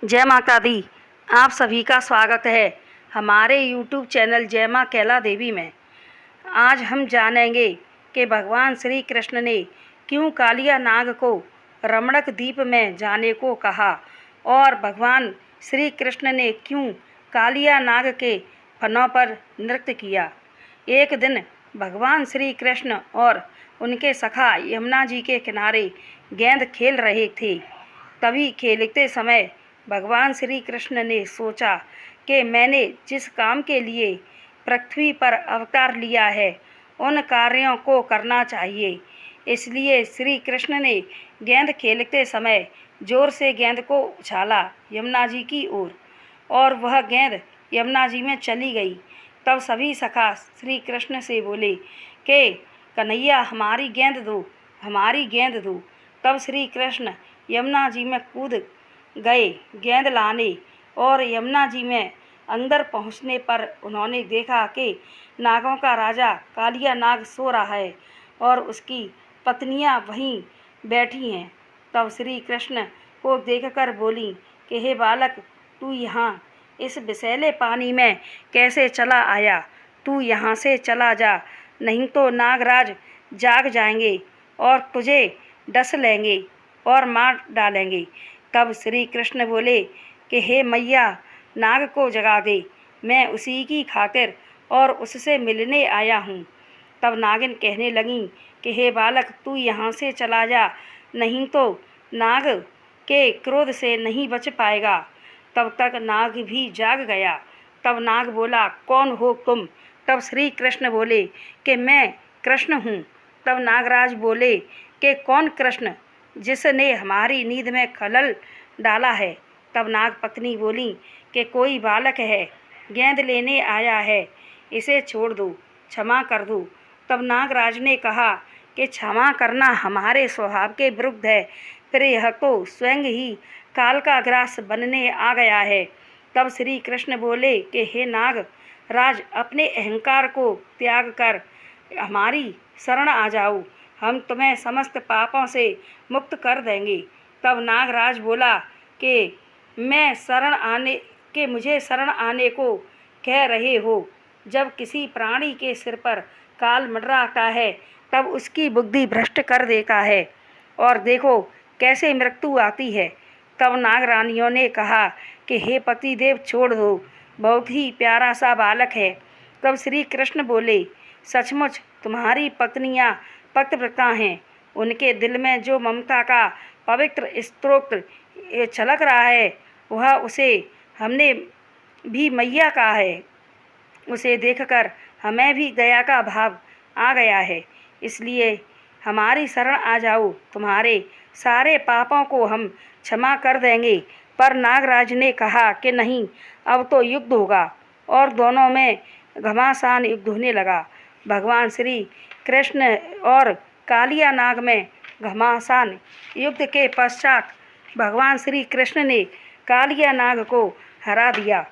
जय माता दी। आप सभी का स्वागत है हमारे YouTube चैनल जय माँ कैला देवी में। आज हम जानेंगे कि भगवान श्री कृष्ण ने क्यों कालिया नाग को रमणक द्वीप में जाने को कहा और भगवान श्री कृष्ण ने क्यों कालिया नाग के फनों पर नृत्य किया। एक दिन भगवान श्री कृष्ण और उनके सखा यमुना जी के किनारे गेंद खेल रहे थे। तभी खेलते समय भगवान श्री कृष्ण ने सोचा कि मैंने जिस काम के लिए पृथ्वी पर अवतार लिया है उन कार्यों को करना चाहिए। इसलिए श्री कृष्ण ने गेंद खेलते समय जोर से गेंद को उछाला यमुना जी की ओर और वह गेंद यमुना जी में चली गई। तब सभी सखा श्री कृष्ण से बोले कि कन्हैया हमारी गेंद दो, हमारी गेंद दो। तब श्री कृष्ण यमुना जी में कूद गए गेंद लाने और यमुना जी में अंदर पहुंचने पर उन्होंने देखा कि नागों का राजा कालिया नाग सो रहा है और उसकी पत्नियां वहीं बैठी हैं। तब श्री कृष्ण को देखकर बोली कि हे बालक, तू यहाँ इस विषैले पानी में कैसे चला आया? तू यहाँ से चला जा, नहीं तो नागराज जाग जाएंगे और तुझे डस लेंगे और मार डालेंगे। तब श्री कृष्ण बोले कि हे मैया, नाग को जगा दे, मैं उसी की खातिर और उससे मिलने आया हूँ। तब नागिन कहने लगी कि हे बालक, तू यहाँ से चला जा, नहीं तो नाग के क्रोध से नहीं बच पाएगा। तब तक नाग भी जाग गया। तब नाग बोला, कौन हो तुम? तब श्री कृष्ण बोले कि मैं कृष्ण हूँ। तब नागराज बोले कि कौन कृष्ण, जिसने हमारी नींद में खलल डाला है? तब नाग पत्नी बोली कि कोई बालक है, गेंद लेने आया है, इसे छोड़ दो, क्षमा कर दो। तब नागराज ने कहा कि क्षमा करना हमारे स्वभाव के विरुद्ध है, फिर यह तो स्वयं ही काल का ग्रास बनने आ गया है। तब श्री कृष्ण बोले कि हे नाग राज, अपने अहंकार को त्याग कर हमारी शरण आ जाओ, हम तुम्हें समस्त पापों से मुक्त कर देंगे। तब नागराज बोला कि मुझे शरण आने को कह रहे हो। जब किसी प्राणी के सिर पर काल मंडराता है तब उसकी बुद्धि भ्रष्ट कर देता है और देखो कैसे मृत्यु आती है। तब नागरानियों ने कहा कि हे पतिदेव, छोड़ दो, बहुत ही प्यारा सा बालक है। तब श्री कृष्ण बोले, सचमुच तुम्हारी पत्नियां पतिव्रता हैं, उनके दिल में जो ममता का पवित्र स्तोत्र छलक रहा है वह उसे हमने भी मैया कहा है। उसे देखकर हमें भी दया का भाव आ गया है, इसलिए हमारी शरण आ जाओ, तुम्हारे सारे पापों को हम क्षमा कर देंगे। पर नागराज ने कहा कि नहीं, अब तो युद्ध होगा और दोनों में घमासान युद्ध होने लगा। भगवान श्री कृष्ण और कालिया नाग में घमासान युद्ध के पश्चात भगवान श्री कृष्ण ने कालिया नाग को हरा दिया।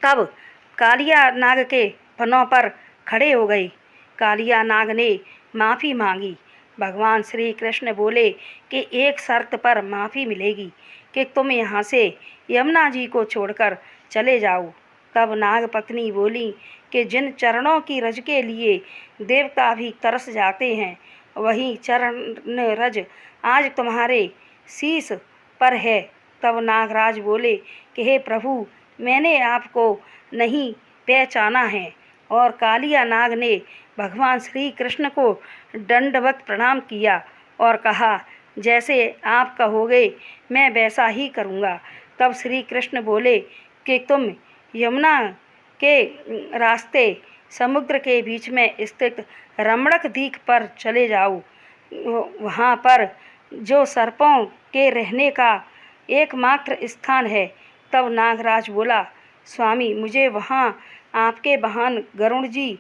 तब कालिया नाग के फनों पर खड़े हो गए। कालिया नाग ने माफ़ी मांगी। भगवान श्री कृष्ण बोले कि एक शर्त पर माफ़ी मिलेगी कि तुम यहाँ से यमुना जी को छोड़कर चले जाओ। तब नाग पत्नी बोली कि जिन चरणों की रज के लिए देवता भी तरस जाते हैं, वही चरण रज आज तुम्हारे शीश पर है। तब नागराज बोले कि हे प्रभु, मैंने आपको नहीं पहचाना है। और कालिया नाग ने भगवान श्री कृष्ण को दंडवत प्रणाम किया और कहा, जैसे आप कहोगे मैं वैसा ही करूँगा। तब श्री कृष्ण बोले कि तुम यमुना के रास्ते समुद्र के बीच में स्थित रमणक द्वीप पर चले जाओ, वहाँ पर जो सर्पों के रहने का एकमात्र स्थान है। तब नागराज बोला, स्वामी, मुझे वहाँ आपके वाहन गरुड़ जी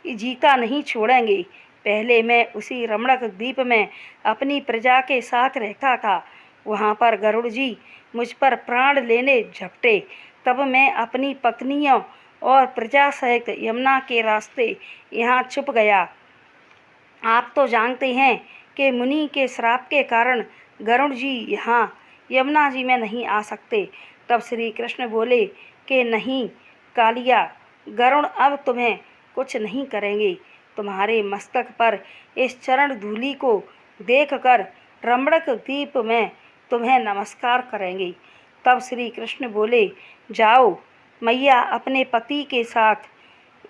जीता नहीं छोड़ेंगे। पहले मैं उसी रमणक द्वीप में अपनी प्रजा के साथ रहता था, वहाँ पर गरुड़ जी मुझ पर प्राण लेने झपटे, तब मैं अपनी पत्नियों और प्रजा सहित यमुना के रास्ते यहाँ छुप गया। आप तो जानते हैं कि मुनि के श्राप के कारण गरुड़ जी यहाँ यमुना जी में नहीं आ सकते। तब श्री कृष्ण बोले कि नहीं कालिया, गरुड़ अब तुम्हें कुछ नहीं करेंगे। तुम्हारे मस्तक पर इस चरण धूलि को देखकर रमणक द्वीप में तुम्हें नमस्कार करेंगे। तब श्री कृष्ण बोले, जाओ मैया अपने पति के साथ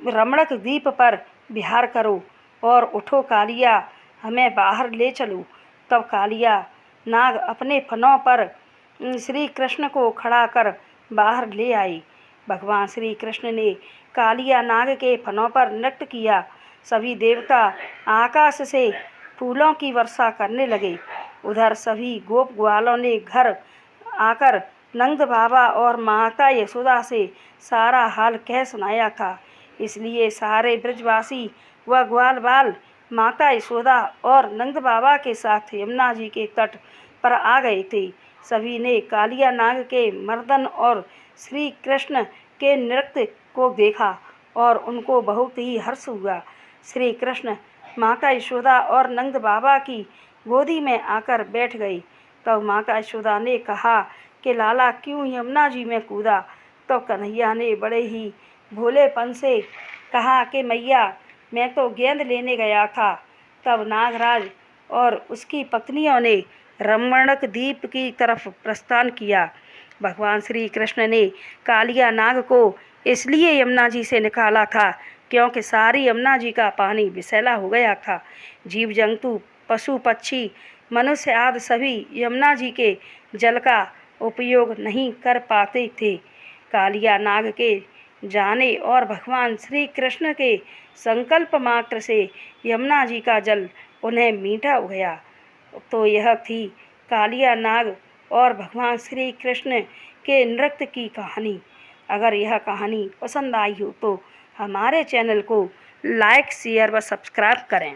रमणक द्वीप पर विहार करो और उठो कालिया, हमें बाहर ले चलो। तब कालिया नाग अपने फनों पर श्री कृष्ण को खड़ा कर बाहर ले आई। भगवान श्री कृष्ण ने कालिया नाग के फनों पर नृत्य किया। सभी देवता आकाश से फूलों की वर्षा करने लगे। उधर सभी गोप ग्वालों ने घर आकर नंद बाबा और माता यशोदा से सारा हाल कह सुनाया था। इसलिए सारे ब्रजवासी व ग्वाल बाल माता यशोदा और नंद बाबा के साथ यमुना जी के तट पर आ गए थे। सभी ने कालिया नाग के मर्दन और श्री कृष्ण के नृत्य को देखा और उनको बहुत ही हर्ष हुआ। श्री कृष्ण माता यशोदा और नंद बाबा की गोदी में आकर बैठ गई। तब माता यशोदा ने कहा कि लाला क्यों यमुना जी में कूदा। तो कन्हैया ने बड़े ही भोलेपन से कहा कि मैया, मैं तो गेंद लेने गया था। तब नागराज और उसकी पत्नियों ने रमणक द्वीप की तरफ प्रस्थान किया। भगवान श्री कृष्ण ने कालिया नाग को इसलिए यमुना जी से निकाला था क्योंकि सारी यमुना जी का पानी विषैला हो गया था। जीव जंतु, पशु पक्षी, मनुष्य आदि सभी यमुना जी के जल का उपयोग नहीं कर पाते थे। कालिया नाग के जाने और भगवान श्री कृष्ण के संकल्प मात्र से यमुना जी का जल उन्हें मीठा हो गया। तो यह थी कालिया नाग और भगवान श्री कृष्ण के नृत्य की कहानी। अगर यह कहानी पसंद आई हो तो हमारे चैनल को लाइक, शेयर व सब्सक्राइब करें।